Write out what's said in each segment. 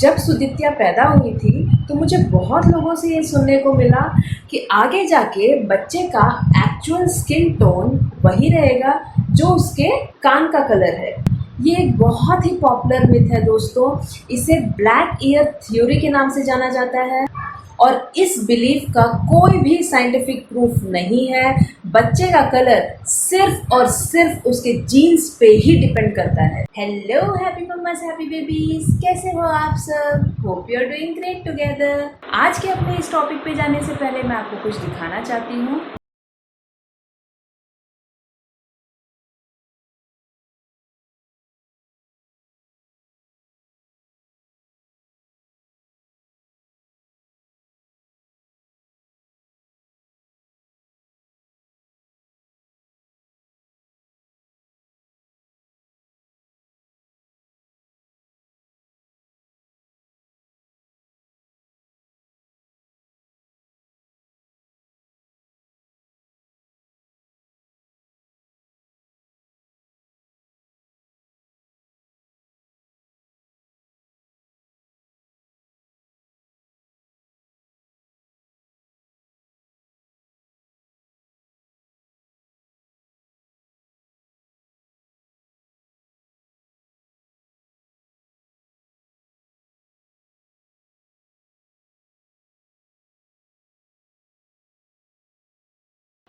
जब सुदित्या पैदा हुई थी तो मुझे बहुत लोगों से ये सुनने को मिला कि आगे जाके बच्चे का एक्चुअल स्किन टोन वही रहेगा जो उसके कान का कलर है। ये एक बहुत ही पॉपुलर मिथ है दोस्तों। इसे ब्लैक ईयर थ्योरी के नाम से जाना जाता है और इस बिलीफ का कोई भी साइंटिफिक प्रूफ नहीं है। बच्चे का कलर सिर्फ और सिर्फ उसके जीन्स पे ही डिपेंड करता है। Hello happy mummas happy babies, कैसे हो आप सब? Hope you are doing great together. आज के अपने इस टॉपिक पे जाने से पहले मैं आपको कुछ दिखाना चाहती हूँ।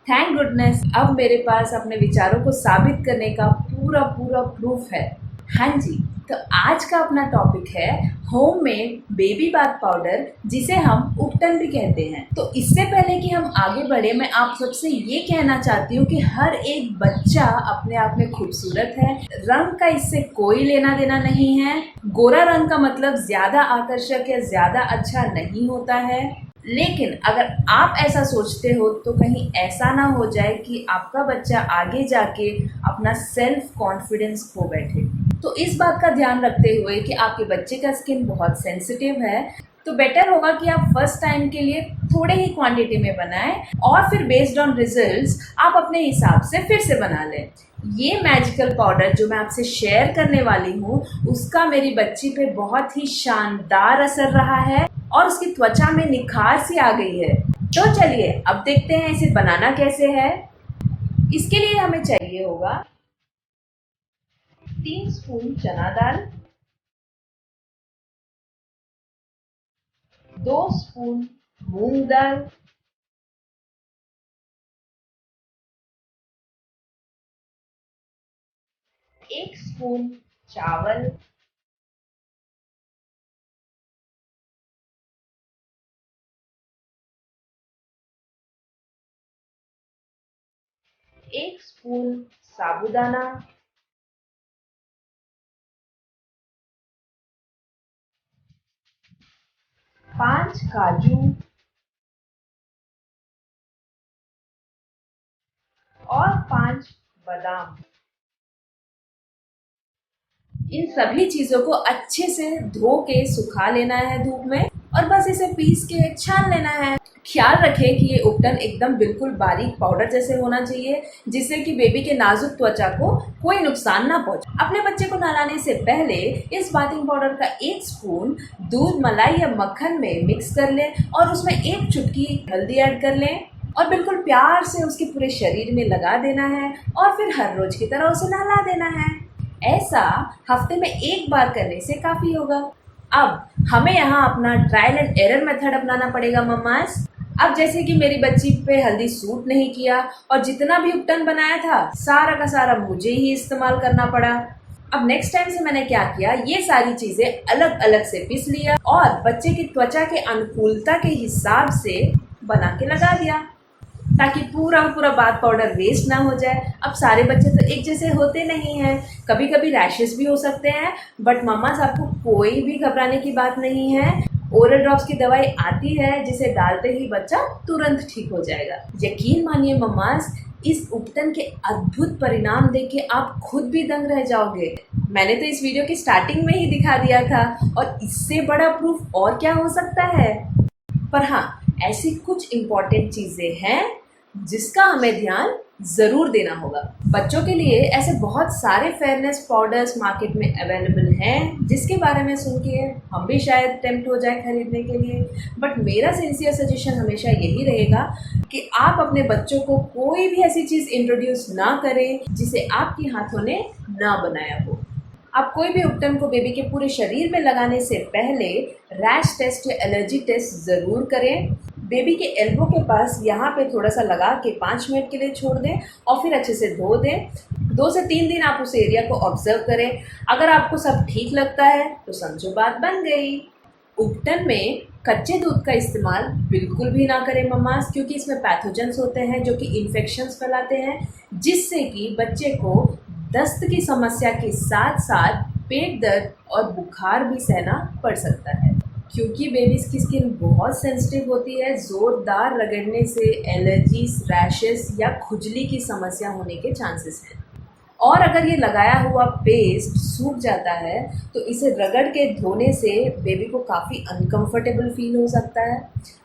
थैंक गुडनेस, अब मेरे पास अपने विचारों को साबित करने का पूरा पूरा प्रूफ है। हाँ जी, तो आज का अपना टॉपिक है होममेड बेबी बाथ पाउडर, जिसे हम उपटन भी कहते हैं। तो इससे पहले कि हम आगे बढ़े, मैं आप सबसे ये कहना चाहती हूँ कि हर एक बच्चा अपने आप में खूबसूरत है। रंग का इससे कोई लेना देना नहीं है। गोरा रंग का मतलब ज्यादा आकर्षक या ज्यादा अच्छा नहीं होता है। लेकिन अगर आप ऐसा सोचते हो तो कहीं ऐसा ना हो जाए कि आपका बच्चा आगे जाके अपना सेल्फ कॉन्फिडेंस खो बैठे। तो इस बात का ध्यान रखते हुए कि आपके बच्चे का स्किन बहुत सेंसिटिव है, तो बेटर होगा कि आप फर्स्ट टाइम के लिए थोड़े ही क्वांटिटी में बनाएं और फिर बेस्ड ऑन रिजल्ट्स आप अपने हिसाब से फिर से बना लें। ये मैजिकल पाउडर जो मैं आपसे शेयर करने वाली हूँ, उसका मेरी बच्ची पे बहुत ही शानदार असर रहा है और उसकी त्वचा में निखार सी आ गई है। तो चलिए अब देखते हैं इसे बनाना कैसे है। इसके लिए हमें चाहिए होगा 3 स्पून चना दाल, 2 स्पून मूंग दाल, 1 स्पून चावल, 1 स्पून साबूदाना, 5 काजू और 5 बादाम। इन सभी चीजों को अच्छे से धो के सुखा लेना है धूप में और बस इसे पीस के छान लेना है। ख्याल रखें कि ये उपटन एकदम बिल्कुल बारीक पाउडर जैसे होना चाहिए, जिससे कि बेबी के नाजुक त्वचा को कोई नुकसान ना पहुंचे। अपने बच्चे को नहलाने से पहले इस बाथिंग पाउडर का 1 स्पून दूध, मलाई या मक्खन में मिक्स कर लें और उसमें 1 चुटकी हल्दी ऐड कर लें और बिल्कुल प्यार से उसके पूरे शरीर में लगा देना है और फिर हर रोज की तरह उसे नहला देना है। ऐसा हफ्ते में 1 बार करने से काफी होगा। अब हमें यहाँ अपना ट्रायल एंड एरर मेथड अपनाना पड़ेगा मम्मास। अब जैसे कि मेरी बच्ची पे हल्दी सूट नहीं किया और जितना भी उपटन बनाया था सारा का सारा मुझे ही इस्तेमाल करना पड़ा। अब नेक्स्ट टाइम से मैंने क्या किया, ये सारी चीजें अलग अलग से पीस लिया और बच्चे की त्वचा के अनुकूलता के हिसाब से बना के लगा दिया, ताकि पूरा पूरा बाथ पाउडर वेस्ट ना हो जाए। अब सारे बच्चे तो एक जैसे होते नहीं हैं, कभी कभी रैशेस भी हो सकते हैं, बट मम्मास आपको कोई भी घबराने की बात नहीं है। ओरल ड्रॉप्स की दवाई आती है जिसे डालते ही बच्चा तुरंत ठीक हो जाएगा। यकीन मानिए मम्मास, इस उपटन के अद्भुत परिणाम देख के आप खुद भी दंग रह जाओगे। मैंने तो इस वीडियो की स्टार्टिंग में ही दिखा दिया था और इससे बड़ा प्रूफ और क्या हो सकता है। पर हाँ, ऐसी कुछ इम्पोर्टेंट चीजें हैं जिसका हमें ध्यान जरूर देना होगा। बच्चों के लिए ऐसे बहुत सारे फेयरनेस पाउडर्स मार्केट में अवेलेबल हैं जिसके बारे में सुन के हम भी शायद टेम्प्ट हो जाए खरीदने के लिए। बट मेरा सिंसियर सजेशन हमेशा यही रहेगा कि आप अपने बच्चों को कोई भी ऐसी चीज़ इंट्रोड्यूस ना करें जिसे आपके हाथों ने ना बनाया हो। आप कोई भी उपटन को बेबी के पूरे शरीर में लगाने से पहले रैश टेस्ट या एलर्जी टेस्ट ज़रूर करें। बेबी के एल्बो के पास यहाँ पे थोड़ा सा लगा के 5 मिनट के लिए छोड़ दें और फिर अच्छे से धो दें। 2 से 3 दिन आप उस एरिया को ऑब्जर्व करें। अगर आपको सब ठीक लगता है तो समझो बात बन गई। उपटन में कच्चे दूध का इस्तेमाल बिल्कुल भी ना करें मम्मास, क्योंकि इसमें पैथोजेंस होते हैं जो कि इन्फेक्शंस फैलाते हैं, जिससे कि बच्चे को दस्त की समस्या के साथ साथ पेट दर्द और बुखार भी सहना पड़ सकता है। क्योंकि बेबीज़ की स्किन बहुत सेंसिटिव होती है, ज़ोरदार रगड़ने से एलर्जीज, रैशेस या खुजली की समस्या होने के चांसेस हैं। और अगर ये लगाया हुआ पेस्ट सूख जाता है तो इसे रगड़ के धोने से बेबी को काफ़ी अनकंफर्टेबल फील हो सकता है।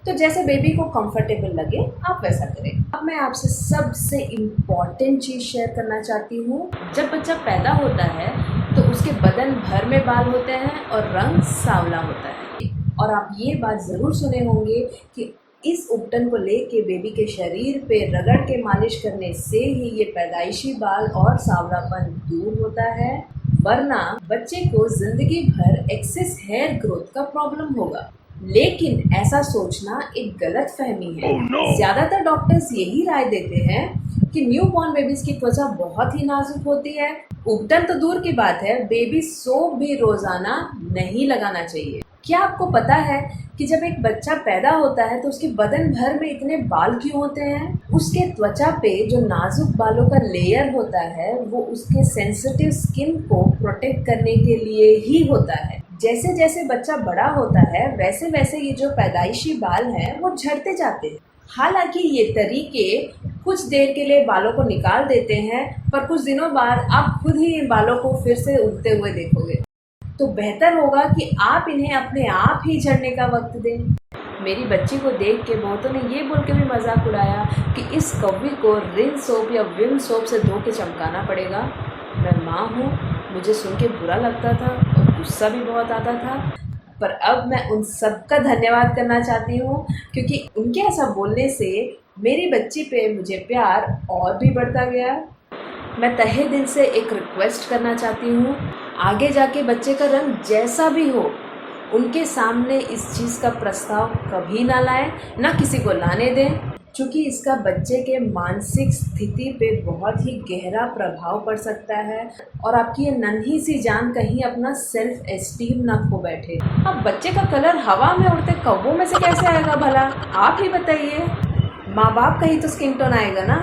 तो जैसे बेबी को कंफर्टेबल लगे आप वैसा करें। अब मैं आपसे सबसे इम्पॉर्टेंट चीज़ शेयर करना चाहती हूँ। जब बच्चा पैदा होता है तो उसके बदन भर में बाल होते हैं और रंग सांवला होता है। और आप ये बात ज़रूर सुने होंगे कि इस उपटन को लेके बेबी के शरीर पे रगड़ के मालिश करने से ही ये पैदाइशी बाल और सांवलापन दूर होता है, वरना बच्चे को जिंदगी भर एक्सेस हेयर ग्रोथ का प्रॉब्लम होगा। लेकिन ऐसा सोचना एक गलत फहमी है। ज़्यादातर डॉक्टर्स यही राय देते हैं कि न्यू बॉर्न बेबीज की त्वचा बहुत ही नाजुक होती है। उपटन तो दूर की बात है, बेबी सोप भी रोजाना नहीं लगाना चाहिए। क्या आपको पता है कि जब एक बच्चा पैदा होता है तो उसके बदन भर में इतने बाल क्यों होते हैं? उसके त्वचा पे जो नाजुक बालों का लेयर होता है वो उसके सेंसिटिव स्किन को प्रोटेक्ट करने के लिए ही होता है। जैसे जैसे बच्चा बड़ा होता है वैसे वैसे ये जो पैदाइशी बाल हैं वो झड़ते जाते हैं। हालांकि ये तरीके कुछ देर के लिए बालों को निकाल देते हैं, पर कुछ दिनों बाद आप खुद ही इन बालों को फिर से उगते हुए देखोगे। तो बेहतर होगा कि आप इन्हें अपने आप ही झड़ने का वक्त दें। मेरी बच्ची को देख के बहुतों ने ये बोल के भी मजाक उड़ाया कि इस कौवी को रिन सोप या विम सोप से धो के चमकाना पड़ेगा। मैं माँ हूँ, मुझे सुन के बुरा लगता था और गुस्सा भी बहुत आता था, पर अब मैं उन सब का धन्यवाद करना चाहती हूँ क्योंकि उनके ऐसा बोलने से मेरी बच्ची पे मुझे प्यार और भी बढ़ता गया। मैं तहे दिल से एक रिक्वेस्ट करना चाहती हूँ, आगे जाके बच्चे का रंग जैसा भी हो उनके सामने इस चीज़ का प्रस्ताव कभी ना लाएं, ना किसी को लाने दें, क्योंकि इसका बच्चे के मानसिक स्थिति पे बहुत ही गहरा प्रभाव पड़ सकता है और आपकी ये नन्ही सी जान कहीं अपना सेल्फ एस्टीम ना खो बैठे। अब बच्चे का कलर हवा में उड़ते कौवों में से कैसे आएगा भला, आप ही बताइए। माँ बाप का ही तो स्किन टोन आएगा ना।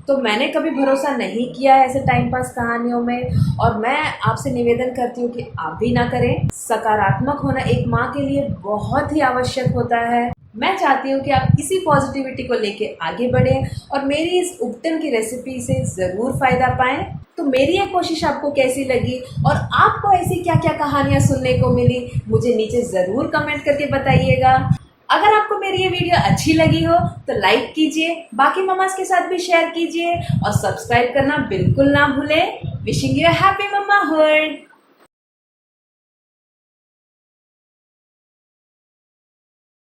तो मैंने कभी भरोसा नहीं किया है ऐसे टाइम पास कहानियों में, और मैं आपसे निवेदन करती हूँ कि आप भी ना करें। सकारात्मक होना एक माँ के लिए बहुत ही आवश्यक होता है। मैं चाहती हूँ कि आप इसी पॉजिटिविटी को लेके आगे बढ़ें और मेरी इस उपटन की रेसिपी से ज़रूर फ़ायदा पाएं। तो मेरी ये कोशिश आपको कैसी लगी और आपको ऐसी क्या क्या कहानियाँ सुनने को मिली, मुझे नीचे ज़रूर कमेंट करके बताइएगा। अगर आपको मेरी ये वीडियो अच्छी लगी हो तो लाइक कीजिए, बाकी मम्मास के साथ भी शेयर कीजिए और सब्सक्राइब करना बिल्कुल ना भूलें। Wishing you happy मम्माहुड।